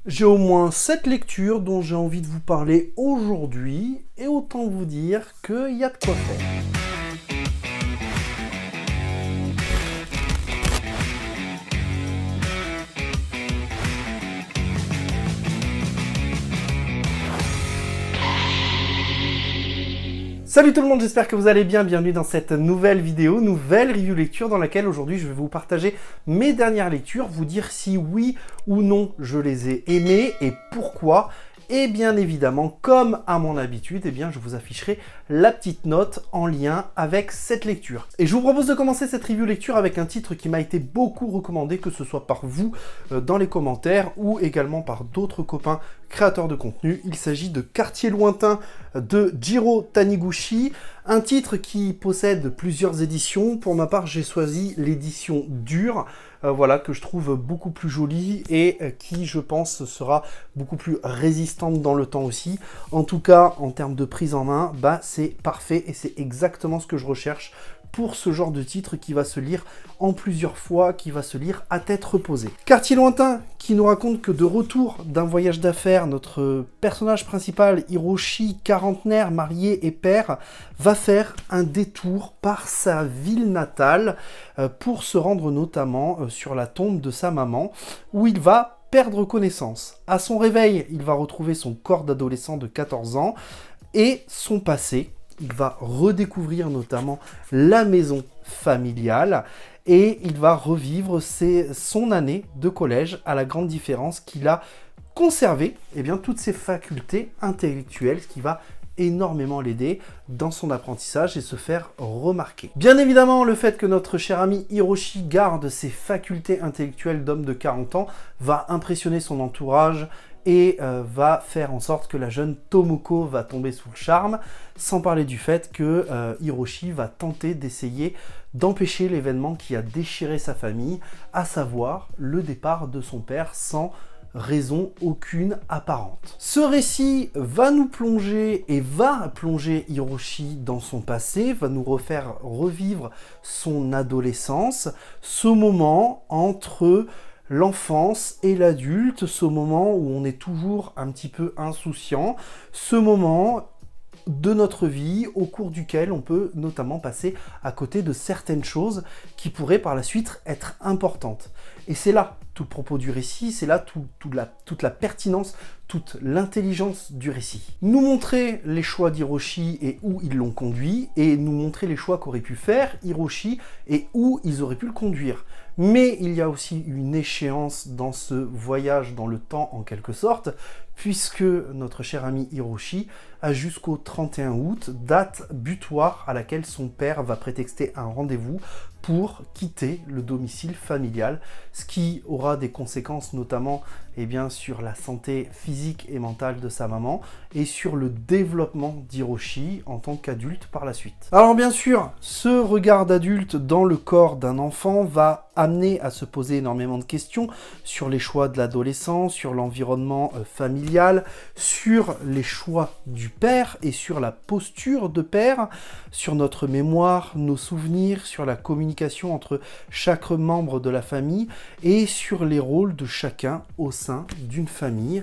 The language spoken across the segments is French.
J'ai au moins 7 lectures dont j'ai envie de vous parler aujourd'hui, et autant vous dire qu'il y a de quoi faire. Salut tout le monde, j'espère que vous allez bien, bienvenue dans cette nouvelle vidéo, nouvelle review lecture dans laquelle aujourd'hui je vais vous partager mes dernières lectures, vous dire si oui ou non je les ai aimées et pourquoi. Et bien évidemment, comme à mon habitude, eh bien, je vous afficherai la petite note en lien avec cette lecture. Et je vous propose de commencer cette review lecture avec un titre qui m'a été beaucoup recommandé, que ce soit par vous dans les commentaires ou également par d'autres copains créateurs de contenu. Il s'agit de Quartier lointain de Jiro Taniguchi, un titre qui possède plusieurs éditions. Pour ma part, j'ai choisi l'édition dure, voilà, que je trouve beaucoup plus jolie et qui, je pense, sera beaucoup plus résistante dans le temps aussi. En tout cas, en termes de prise en main, bah, c'est parfait et c'est exactement ce que je recherche pour ce genre de titre qui va se lire en plusieurs fois, qui va se lire à tête reposée. Quartier lointain, qui nous raconte que de retour d'un voyage d'affaires, notre personnage principal, Hiroshi, quarantenaire, marié et père, va faire un détour par sa ville natale pour se rendre notamment sur la tombe de sa maman, où il va perdre connaissance. À son réveil, il va retrouver son corps d'adolescent de 14 ans et son passé. Il va redécouvrir notamment la maison familiale et il va revivre son année de collège, à la grande différence qu'il a conservé toutes ses facultés intellectuelles, ce qui va énormément l'aider dans son apprentissage et se faire remarquer. Bien évidemment, le fait que notre cher ami Hiroshi garde ses facultés intellectuelles d'homme de 40 ans va impressionner son entourage et va faire en sorte que la jeune Tomoko va tomber sous le charme, sans parler du fait que Hiroshi va tenter d'essayer d'empêcher l'événement qui a déchiré sa famille, à savoir le départ de son père sans raison aucune apparente. Ce récit va nous plonger et va plonger Hiroshi dans son passé, va nous refaire revivre son adolescence, ce moment entre l'enfance et l'adulte, ce moment où on est toujours un petit peu insouciant, ce moment de notre vie au cours duquel on peut notamment passer à côté de certaines choses qui pourraient par la suite être importantes. Et c'est là tout le propos du récit, c'est là toute la pertinence, toute l'intelligence du récit. Nous montrer les choix d'Hiroshi et où ils l'ont conduit, et nous montrer les choix qu'aurait pu faire Hiroshi et où ils auraient pu le conduire. Mais il y a aussi une échéance dans ce voyage dans le temps en quelque sorte, puisque notre cher ami Hiroshi a jusqu'au 31 août, date butoir à laquelle son père va prétexter un rendez-vous pour quitter le domicile familial, ce qui aura des conséquences notamment sur la santé physique et mentale de sa maman et sur le développement d'Hiroshi en tant qu'adulte par la suite. Alors bien sûr, ce regard d'adulte dans le corps d'un enfant va amener à se poser énormément de questions sur les choix de l'adolescent, sur l'environnement familial, sur les choix du père et sur la posture de père, sur notre mémoire, nos souvenirs, sur la communication entre chaque membre de la famille et sur les rôles de chacun au sein d'une famille.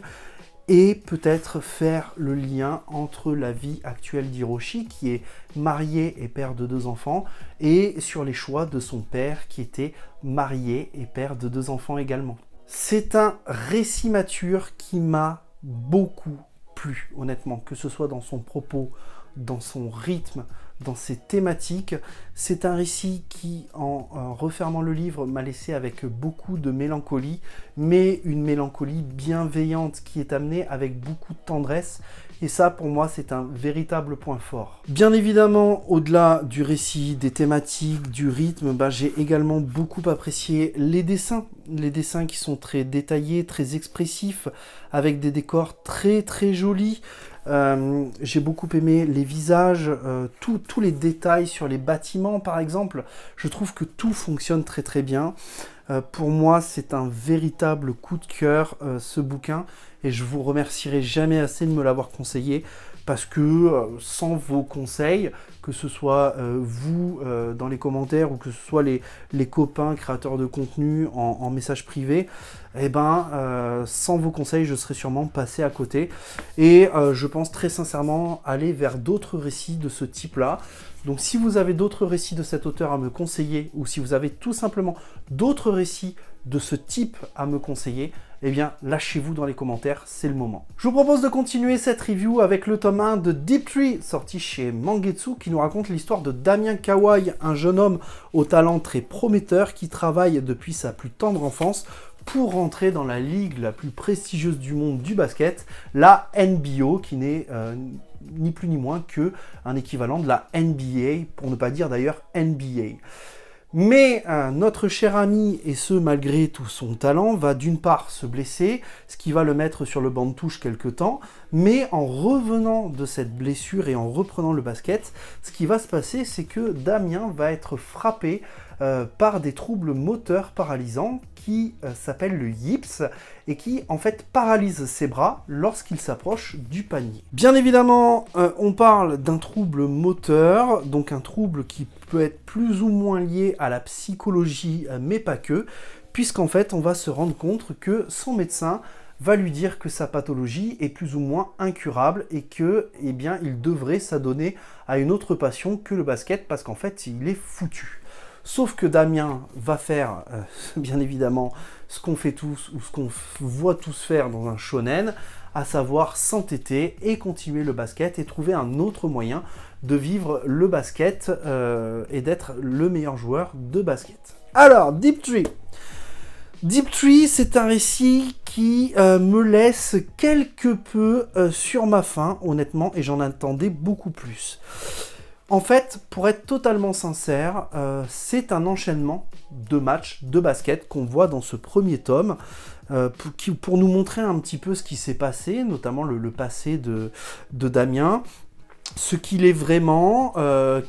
Et peut-être faire le lien entre la vie actuelle d'Hiroshi, qui est marié et père de 2 enfants, et sur les choix de son père, qui était marié et père de 2 enfants également. C'est un récit mature qui m'a beaucoup plu, honnêtement, que ce soit dans son propos, dans son rythme, dans ses thématiques. C'est un récit qui, en refermant le livre, m'a laissé avec beaucoup de mélancolie, mais une mélancolie bienveillante qui est amenée avec beaucoup de tendresse. Et ça, pour moi, c'est un véritable point fort. Bien évidemment, au-delà du récit, des thématiques, du rythme, j'ai également beaucoup apprécié les dessins. Les dessins qui sont très détaillés, très expressifs, avec des décors très très jolis. J'ai beaucoup aimé les visages, tous les détails sur les bâtiments par exemple. Je trouve que tout fonctionne très très bien. Pour moi, c'est un véritable coup de cœur, ce bouquin, et je vous remercierai jamais assez de me l'avoir conseillé, parce que sans vos conseils, que ce soit vous dans les commentaires ou que ce soit les copains créateurs de contenu en message privé, eh ben, sans vos conseils, je serais sûrement passé à côté. Et je pense très sincèrement aller vers d'autres récits de ce type-là. Donc si vous avez d'autres récits de cet auteur à me conseiller, ou si vous avez tout simplement d'autres récits de ce type à me conseiller, eh bien, lâchez-vous dans les commentaires, c'est le moment. Je vous propose de continuer cette review avec le tome 1 de Deep Tree, sorti chez Mangetsu, qui nous raconte l'histoire de Damien Kawai, un jeune homme au talent très prometteur qui travaille depuis sa plus tendre enfance pour rentrer dans la ligue la plus prestigieuse du monde du basket, la NBO, qui n'est ni plus ni moins que un équivalent de la NBA, pour ne pas dire d'ailleurs NBA. Mais notre cher ami, et ce malgré tout son talent, va d'une part se blesser, ce qui va le mettre sur le banc de touche quelque temps, mais en revenant de cette blessure et en reprenant le basket, ce qui va se passer, c'est que Damien va être frappé par des troubles moteurs paralysants qui s'appellent le yips et qui en fait paralysent ses bras lorsqu'il s'approche du panier. Bien évidemment, on parle d'un trouble moteur, donc un trouble qui peut être plus ou moins lié à la psychologie, mais pas que, puisqu'en fait on va se rendre compte que son médecin va lui dire que sa pathologie est plus ou moins incurable et que, eh bien, il devrait s'adonner à une autre passion que le basket parce qu'en fait il est foutu. Sauf que Damien va faire, bien évidemment, ce qu'on fait tous, ou ce qu'on voit tous faire dans un shonen, à savoir s'entêter et continuer le basket et trouver un autre moyen de vivre le basket et d'être le meilleur joueur de basket. Alors, Deep Tree. Deep Tree, c'est un récit qui me laisse quelque peu sur ma faim, honnêtement, et j'en attendais beaucoup plus. En fait, pour être totalement sincère, c'est un enchaînement de matchs de basket qu'on voit dans ce premier tome pour nous montrer un petit peu ce qui s'est passé, notamment le passé de Damien, ce qu'il est vraiment,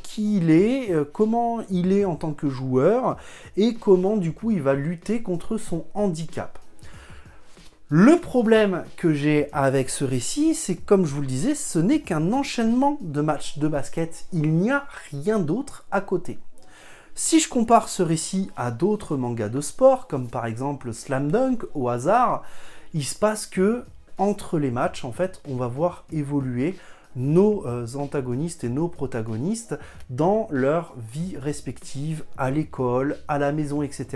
qui il est, comment il est en tant que joueur et comment du coup il va lutter contre son handicap. Le problème que j'ai avec ce récit, c'est que, comme je vous le disais, ce n'est qu'un enchaînement de matchs de basket. Il n'y a rien d'autre à côté. Si je compare ce récit à d'autres mangas de sport, comme par exemple Slam Dunk au hasard, il se passe que, entre les matchs, en fait, on va voir évoluer nos antagonistes et nos protagonistes dans leur vie respective, à l'école, à la maison, etc.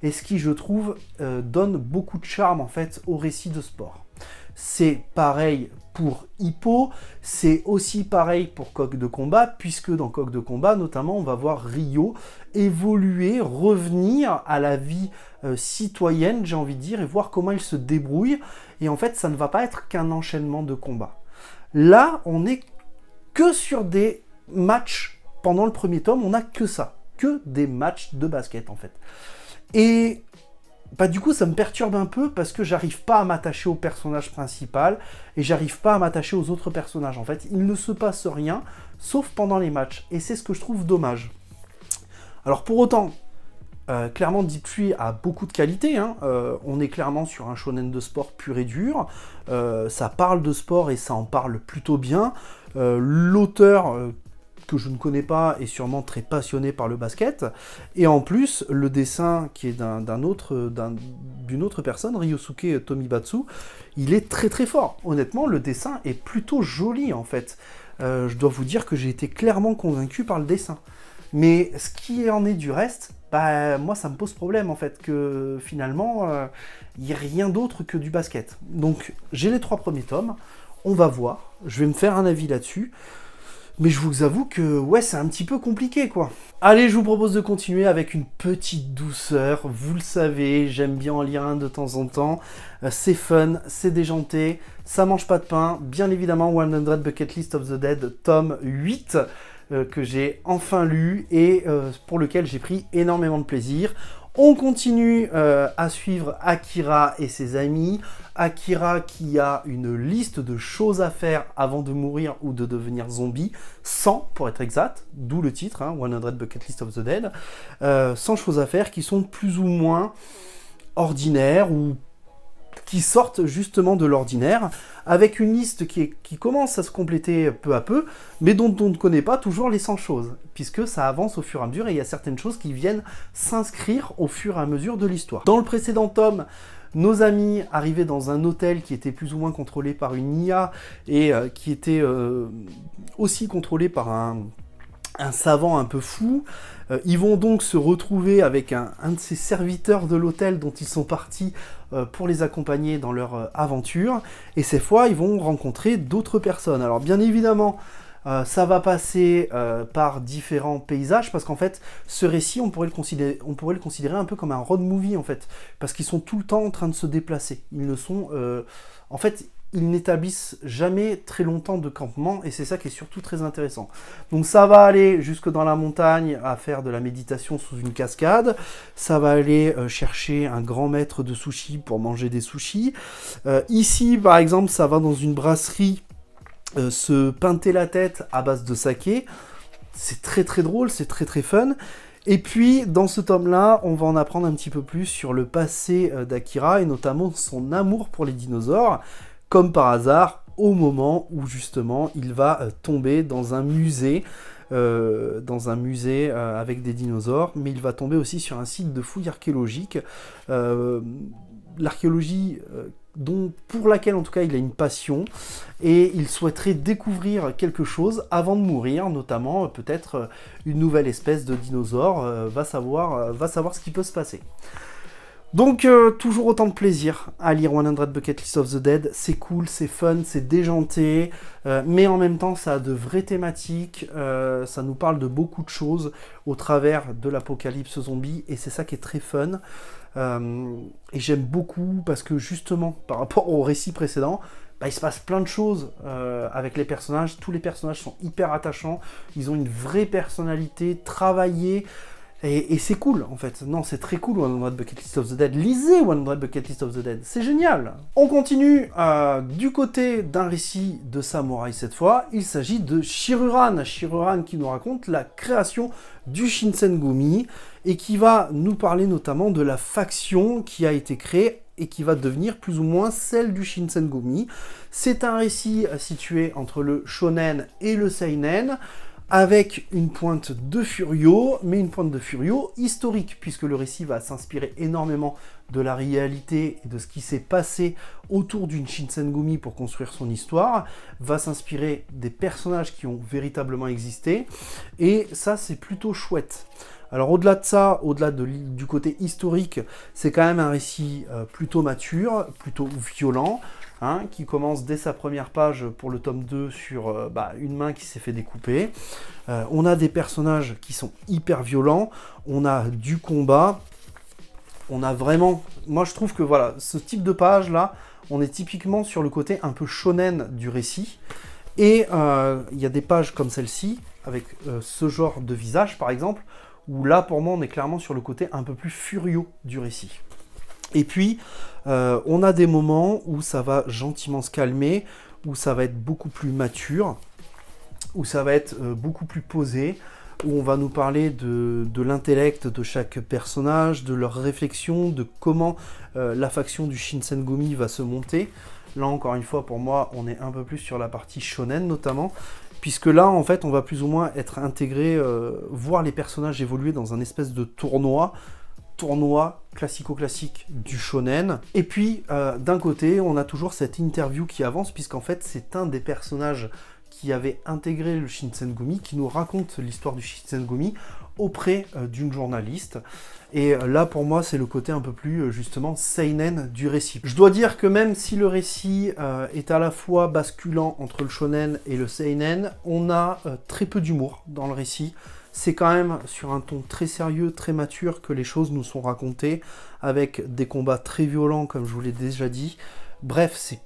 Et ce qui, je trouve, donne beaucoup de charme en fait au récit de sport. C'est pareil pour Hippo, c'est aussi pareil pour Coq de combat, puisque dans Coq de combat, notamment, on va voir Rio évoluer, revenir à la vie citoyenne, j'ai envie de dire, et voir comment il se débrouille. Et en fait, ça ne va pas être qu'un enchaînement de combats. Là, on n'est que sur des matchs. Pendant le premier tome, on n'a que ça. Que des matchs de basket, en fait. Et bah, du coup, ça me perturbe un peu parce que j'arrive pas à m'attacher au personnage principal et j'arrive pas à m'attacher aux autres personnages. En fait, il ne se passe rien, sauf pendant les matchs. Et c'est ce que je trouve dommage. Alors, pour autant, clairement, Deep Tree a beaucoup de qualités. Hein. On est clairement sur un shonen de sport pur et dur. Ça parle de sport et ça en parle plutôt bien. L'auteur, que je ne connais pas, est sûrement très passionné par le basket. Et en plus, le dessin qui est d'une autre personne, Ryosuke Tomibatsu, il est très très fort. Honnêtement, le dessin est plutôt joli en fait. Je dois vous dire que j'ai été clairement convaincu par le dessin. Mais ce qui en est du reste, bah, moi ça me pose problème en fait, que finalement il n'y a rien d'autre que du basket. Donc j'ai les 3 premiers tomes, on va voir, je vais me faire un avis là-dessus, mais je vous avoue que ouais, c'est un petit peu compliqué quoi. Allez, je vous propose de continuer avec une petite douceur, vous le savez, j'aime bien en lire un de temps en temps, c'est fun, c'est déjanté, ça mange pas de pain, bien évidemment 100 Bucket List of the Dead, tome 8, que j'ai enfin lu et pour lequel j'ai pris énormément de plaisir. On continue à suivre Akira et ses amis. Akira qui a une liste de choses à faire avant de mourir ou de devenir zombie, 100 pour être exact, d'où le titre, hein, 100 Bucket List of the Dead, 100 choses à faire qui sont plus ou moins ordinaires ou qui sortent justement de l'ordinaire, avec une liste qui commence à se compléter peu à peu, mais dont on ne connaît pas toujours les 100 choses, puisque ça avance au fur et à mesure, et il y a certaines choses qui viennent s'inscrire au fur et à mesure de l'histoire. Dans le précédent tome, nos amis arrivaient dans un hôtel qui était plus ou moins contrôlé par une IA et qui était aussi contrôlé par un savant un peu fou. Ils vont donc se retrouver avec un de ces serviteurs de l'hôtel dont ils sont partis pour les accompagner dans leur aventure. Et cette fois, ils vont rencontrer d'autres personnes. Alors bien évidemment, ça va passer par différents paysages, parce qu'en fait, ce récit, on pourrait le considérer un peu comme un road movie, en fait, parce qu'ils sont tout le temps en train de se déplacer. Ils ne sont... en fait, ils n'établissent jamais très longtemps de campement, et c'est ça qui est surtout très intéressant. Donc ça va aller jusque dans la montagne à faire de la méditation sous une cascade, ça va aller chercher un grand maître de sushi pour manger des sushis. Ici, par exemple, ça va dans une brasserie se pinter la tête à base de saké. C'est très très drôle, c'est très très fun. Et puis, dans ce tome-là, on va en apprendre un petit peu plus sur le passé d'Akira, et notamment son amour pour les dinosaures, comme par hasard, au moment où justement il va tomber dans un musée, avec des dinosaures, mais il va tomber aussi sur un site de fouilles archéologiques. L'archéologie pour laquelle en tout cas il a une passion, et il souhaiterait découvrir quelque chose avant de mourir, notamment peut-être une nouvelle espèce de dinosaure, va savoir ce qui peut se passer. Donc toujours autant de plaisir à lire 100 Bucket List of the Dead. C'est cool, c'est fun, c'est déjanté, mais en même temps ça a de vraies thématiques, ça nous parle de beaucoup de choses au travers de l'apocalypse zombie, et c'est ça qui est très fun. Et j'aime beaucoup parce que justement par rapport au récit précédent, il se passe plein de choses avec les personnages. Tous les personnages sont hyper attachants, ils ont une vraie personnalité travaillée, et c'est cool en fait. Non, c'est très cool 100 Bucket List of the Dead. Lisez 100 Bucket List of the Dead, c'est génial. On continue du côté d'un récit de samouraï cette fois. Il s'agit de Shiruran. Shiruran qui nous raconte la création du Shinsengumi, et qui va nous parler notamment de la faction qui a été créée et qui va devenir plus ou moins celle du Shinsengumi. C'est un récit situé entre le shonen et le seinen, avec une pointe de furio, mais une pointe de furio historique, puisque le récit va s'inspirer énormément de la réalité et de ce qui s'est passé autour d'une Shinsengumi pour construire son histoire, va s'inspirer des personnages qui ont véritablement existé, et ça c'est plutôt chouette. Alors au-delà de ça, au-delà du côté historique, c'est quand même un récit plutôt mature, plutôt violent, hein, qui commence dès sa première page pour le tome 2 sur une main qui s'est fait découper. On a des personnages qui sont hyper violents, on a du combat, on a vraiment... Moi je trouve que voilà, ce type de page là, on est typiquement sur le côté un peu shonen du récit, et il y a des pages comme celle-ci, avec ce genre de visage par exemple, où là pour moi on est clairement sur le côté un peu plus furieux du récit. Et puis, on a des moments où ça va gentiment se calmer, où ça va être beaucoup plus mature, où ça va être beaucoup plus posé, où on va nous parler de l'intellect de chaque personnage, de leurs réflexions, de comment la faction du Shinsengumi va se monter. Là, encore une fois, pour moi, on est un peu plus sur la partie shonen, notamment, puisque là, en fait, on va plus ou moins être intégré, voir les personnages évoluer dans un espèce de tournoi classico-classique du shonen. Et puis, d'un côté, on a toujours cette interview qui avance, puisqu'en fait, c'est un des personnages qui avait intégré le Shinsengumi, qui nous raconte l'histoire du Shinsengumi auprès d'une journaliste. Et là, pour moi, c'est le côté un peu plus, justement, seinen du récit. Je dois dire que même si le récit est à la fois basculant entre le shonen et le seinen, on a très peu d'humour dans le récit. C'est quand même sur un ton très sérieux, très mature que les choses nous sont racontées, avec des combats très violents, comme je vous l'ai déjà dit. Bref, c'est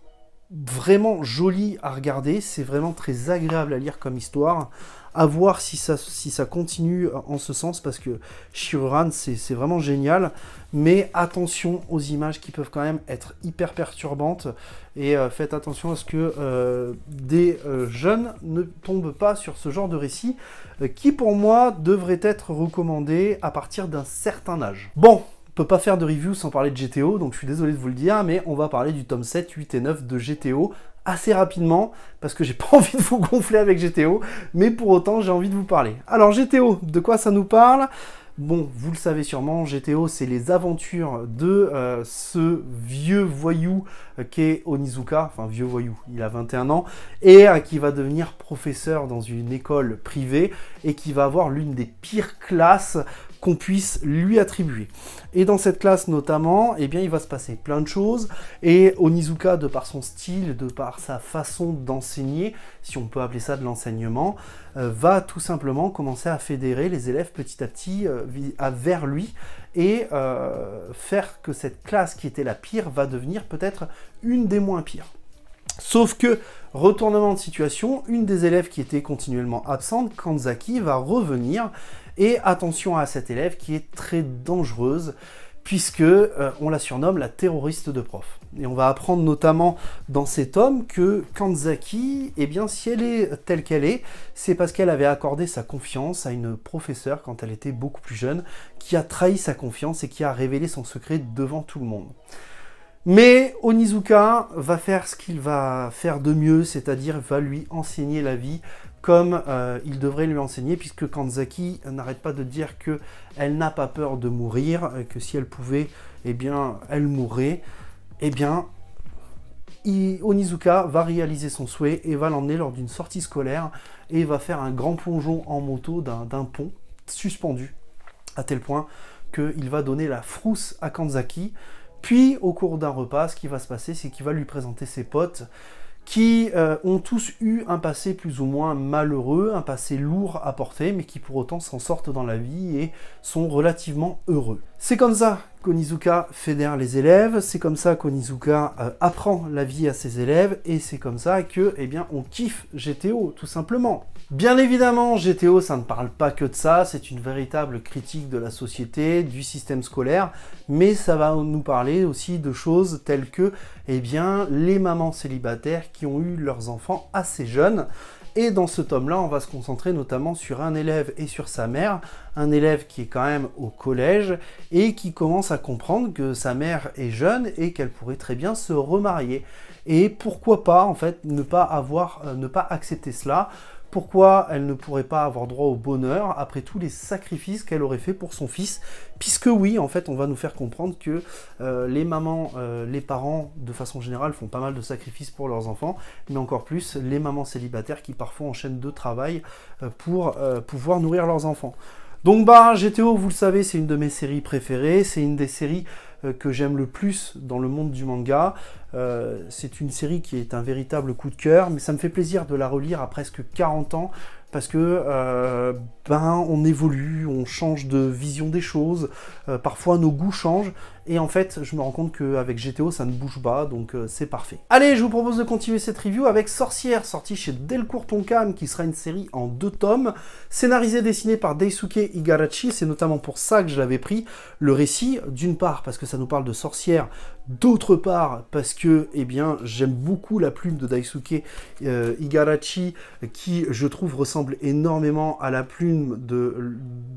vraiment joli à regarder, c'est vraiment très agréable à lire comme histoire. À voir si ça continue en ce sens, parce que Shiruran, c'est vraiment génial. Mais attention aux images qui peuvent quand même être hyper perturbantes. Et faites attention à ce que des jeunes ne tombent pas sur ce genre de récit, qui pour moi devrait être recommandé à partir d'un certain âge. Bon, on peut pas faire de review sans parler de GTO, donc je suis désolé de vous le dire, mais on va parler du tome 7, 8 et 9 de GTO assez rapidement, parce que j'ai pas envie de vous gonfler avec GTO, mais pour autant j'ai envie de vous parler. Alors GTO, de quoi ça nous parle? Bon, vous le savez sûrement, GTO, c'est les aventures de ce vieux voyou qu'est Onizuka, enfin vieux voyou, il a 21 ans, et qui va devenir professeur dans une école privée, et qui va avoir l'une des pires classes qu'on puisse lui attribuer. Et dans cette classe notamment, eh bien, il va se passer plein de choses, et Onizuka, de par son style, de par sa façon d'enseigner, si on peut appeler ça de l'enseignement, va tout simplement commencer à fédérer les élèves petit à petit vers lui, et faire que cette classe qui était la pire va devenir peut-être une des moins pires. Sauf que, retournement de situation, une des élèves qui était continuellement absente, Kanzaki, va revenir, et attention à cette élève qui est très dangereuse, puisque on la surnomme la terroriste de prof. Et on va apprendre notamment dans cet tome que Kanzaki, eh bien, si elle est telle qu'elle est, c'est parce qu'elle avait accordé sa confiance à une professeure quand elle était beaucoup plus jeune, qui a trahi sa confiance et qui a révélé son secret devant tout le monde. Mais Onizuka va faire ce qu'il va faire de mieux, c'est-à-dire va lui enseigner la vie comme il devrait lui enseigner, puisque Kanzaki n'arrête pas de dire qu'elle n'a pas peur de mourir, que si elle pouvait, eh bien, elle mourrait. Eh bien, Onizuka va réaliser son souhait et va l'emmener lors d'une sortie scolaire et va faire un grand plongeon en moto d'un pont suspendu, à tel point qu'il va donner la frousse à Kanzaki. Puis, au cours d'un repas, ce qui va se passer, c'est qu'il va lui présenter ses potes qui ont tous eu un passé plus ou moins malheureux, un passé lourd à porter, mais qui pour autant s'en sortent dans la vie et sont relativement heureux. C'est comme ça qu'Onizuka fédère les élèves, c'est comme ça qu'Onizuka apprend la vie à ses élèves, et c'est comme ça que, eh bien, on kiffe GTO, tout simplement. Bien évidemment, GTO, ça ne parle pas que de ça, c'est une véritable critique de la société, du système scolaire, mais ça va nous parler aussi de choses telles que, eh bien, les mamans célibataires qui ont eu leurs enfants assez jeunes. Et dans ce tome-là, on va se concentrer notamment sur un élève et sur sa mère, un élève qui est quand même au collège et qui commence à comprendre que sa mère est jeune et qu'elle pourrait très bien se remarier. Et pourquoi pas, en fait, ne pas accepter cela? Pourquoi elle ne pourrait pas avoir droit au bonheur après tous les sacrifices qu'elle aurait fait pour son fils? Puisque oui, en fait, on va nous faire comprendre que les mamans, les parents, de façon générale, font pas mal de sacrifices pour leurs enfants, mais encore plus les mamans célibataires qui parfois enchaînent deux travails pour pouvoir nourrir leurs enfants. Donc bah, GTO, vous le savez, c'est une de mes séries préférées, c'est une des séries que j'aime le plus dans le monde du manga. C'est une série qui est un véritable coup de cœur, mais ça me fait plaisir de la relire à presque 40 ans, parce que on évolue, on change de vision des choses, parfois nos goûts changent, et en fait je me rends compte qu'avec GTO ça ne bouge pas, donc c'est parfait. Allez, je vous propose de continuer cette review avec Sorcière, sortie chez Delcourt Tonkam, qui sera une série en 2 tomes, scénarisée et dessinée par Daisuke Igarashi. C'est notamment pour ça que je l'avais pris, le récit, d'une part parce que ça nous parle de sorcière, d'autre part parce que, eh bien, j'aime beaucoup la plume de Daisuke Igarashi, qui, je trouve, ressemble énormément à la plume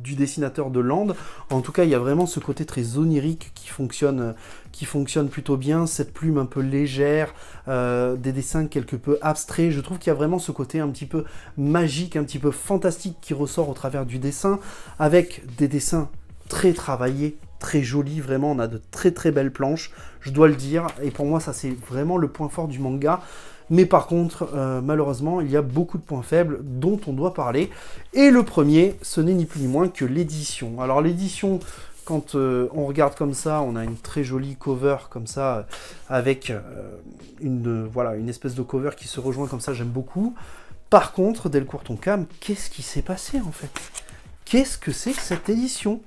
du dessinateur de Land. En tout cas, il y a vraiment ce côté très onirique qui fonctionne plutôt bien, cette plume un peu légère, des dessins quelque peu abstraits. Je trouve qu'il y a vraiment ce côté un petit peu magique, un petit peu fantastique qui ressort au travers du dessin, avec des dessins très travaillés, très jolis, vraiment, on a de très très belles planches, je dois le dire, et pour moi ça c'est vraiment le point fort du manga. Mais par contre, malheureusement, il y a beaucoup de points faibles dont on doit parler, et le premier, ce n'est ni plus ni moins que l'édition. Alors l'édition, quand on regarde comme ça, on a une très jolie cover comme ça, avec une espèce de cover qui se rejoint comme ça, j'aime beaucoup. Par contre, Delcourt Tonkam, qu'est-ce qui s'est passé en fait? Qu'est-ce que c'est que cette édition?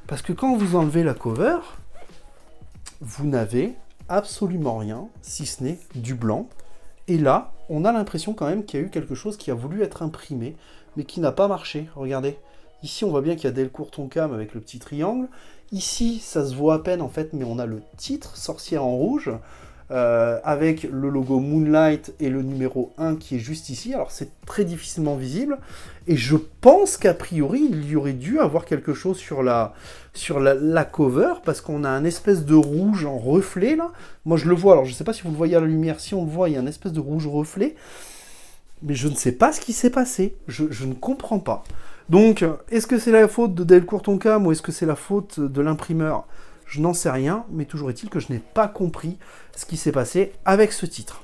Parce que quand vous enlevez la cover, vous n'avez absolument rien, si ce n'est du blanc. Et là, on a l'impression quand même qu'il y a eu quelque chose qui a voulu être imprimé, mais qui n'a pas marché. Regardez, ici on voit bien qu'il y a Delcourt Tonkam avec le petit triangle. Ici, ça se voit à peine en fait, mais on a le titre, Sorcière en rouge, avec le logo Moonlight et le numéro 1 qui est juste ici. Alors c'est très difficilement visible, et je pense qu'a priori il y aurait dû avoir quelque chose sur la cover, parce qu'on a un espèce de rouge en reflet là. Moi je le vois, alors je sais pas si vous le voyez à la lumière, si on le voit, il y a un espèce de rouge reflet, mais je ne sais pas ce qui s'est passé, je ne comprends pas. Donc, est-ce que c'est la faute de Delcourt Tonkam ou est-ce que c'est la faute de l'imprimeur? Je n'en sais rien, mais toujours est-il que je n'ai pas compris ce qui s'est passé avec ce titre.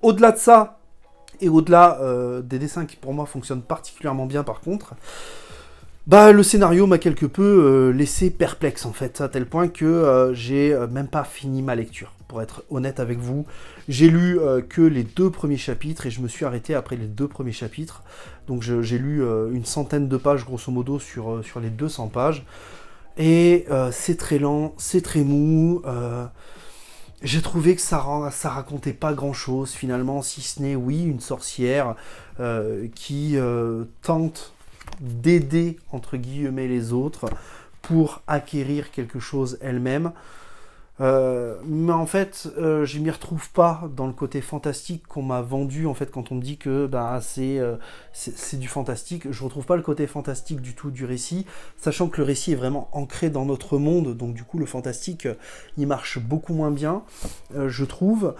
Au-delà de ça, et au-delà des dessins qui pour moi fonctionnent particulièrement bien par contre, bah le scénario m'a quelque peu laissé perplexe en fait, à tel point que j'ai même pas fini ma lecture. Pour être honnête avec vous, j'ai lu que les 2 premiers chapitres et je me suis arrêté après les 2 premiers chapitres. Donc j'ai lu une centaine de pages grosso modo sur les 200 pages. Et c'est très lent, c'est très mou. J'ai trouvé que ça racontait pas grand chose finalement, si ce n'est, oui, une sorcière qui tente d'aider entre guillemets les autres pour acquérir quelque chose elle-même. Mais en fait, je m'y retrouve pas dans le côté fantastique qu'on m'a vendu en fait quand on me dit que bah, c'est du fantastique. Je retrouve pas le côté fantastique du tout du récit, sachant que le récit est vraiment ancré dans notre monde, donc du coup le fantastique il marche beaucoup moins bien, je trouve.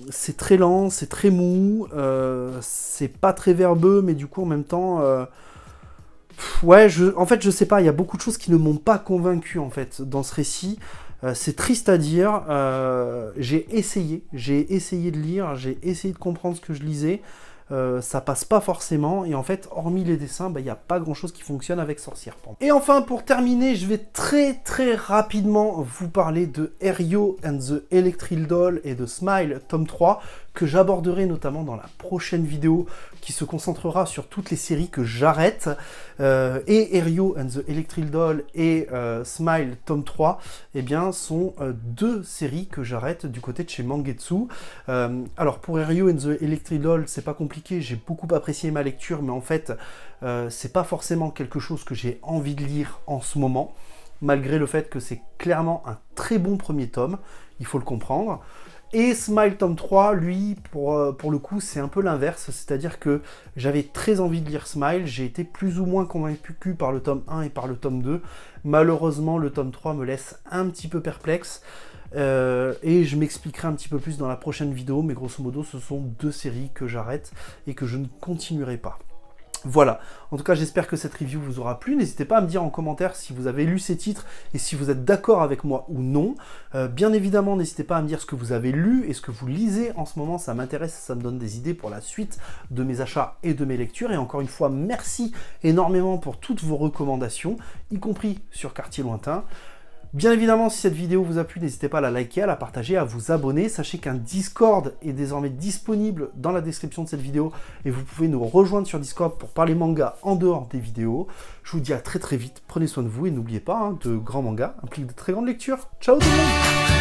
C'est très lent, c'est très mou, c'est pas très verbeux, mais du coup en même temps... ouais, en fait, je sais pas, il y a beaucoup de choses qui ne m'ont pas convaincu, en fait, dans ce récit. C'est triste à dire, j'ai essayé de lire, j'ai essayé de comprendre ce que je lisais, ça passe pas forcément, et en fait, hormis les dessins, il n'y a pas grand-chose qui fonctionne avec Sorcière. Et enfin, pour terminer, je vais très rapidement vous parler de Aerio and the Electric Doll et de Smile, tome 3, que j'aborderai notamment dans la prochaine vidéo qui se concentrera sur toutes les séries que j'arrête. Et Aerio and the Electric Doll et Smile tome 3 eh bien, sont 2 séries que j'arrête du côté de chez Mangetsu. Alors pour Aerio and the Electric Doll, c'est pas compliqué, j'ai beaucoup apprécié ma lecture, mais en fait, c'est pas forcément quelque chose que j'ai envie de lire en ce moment, malgré le fait que c'est clairement un très bon premier tome, il faut le comprendre. Et Smile tome 3, lui, pour le coup, c'est un peu l'inverse, c'est-à-dire que j'avais très envie de lire Smile, j'ai été plus ou moins convaincu par le tome 1 et par le tome 2. Malheureusement, le tome 3 me laisse un petit peu perplexe, et je m'expliquerai un petit peu plus dans la prochaine vidéo, mais grosso modo, ce sont 2 séries que j'arrête et que je ne continuerai pas. Voilà, en tout cas j'espère que cette review vous aura plu, n'hésitez pas à me dire en commentaire si vous avez lu ces titres et si vous êtes d'accord avec moi ou non. Bien évidemment, n'hésitez pas à me dire ce que vous avez lu et ce que vous lisez en ce moment, ça m'intéresse, ça me donne des idées pour la suite de mes achats et de mes lectures. Et encore une fois, merci énormément pour toutes vos recommandations, y compris sur Quartier Lointain. Bien évidemment, si cette vidéo vous a plu, n'hésitez pas à la liker, à la partager, à vous abonner. Sachez qu'un Discord est désormais disponible dans la description de cette vidéo et vous pouvez nous rejoindre sur Discord pour parler manga en dehors des vidéos. Je vous dis à très vite, prenez soin de vous et n'oubliez pas, de grands mangas impliquent de très grandes lectures. Ciao tout le monde!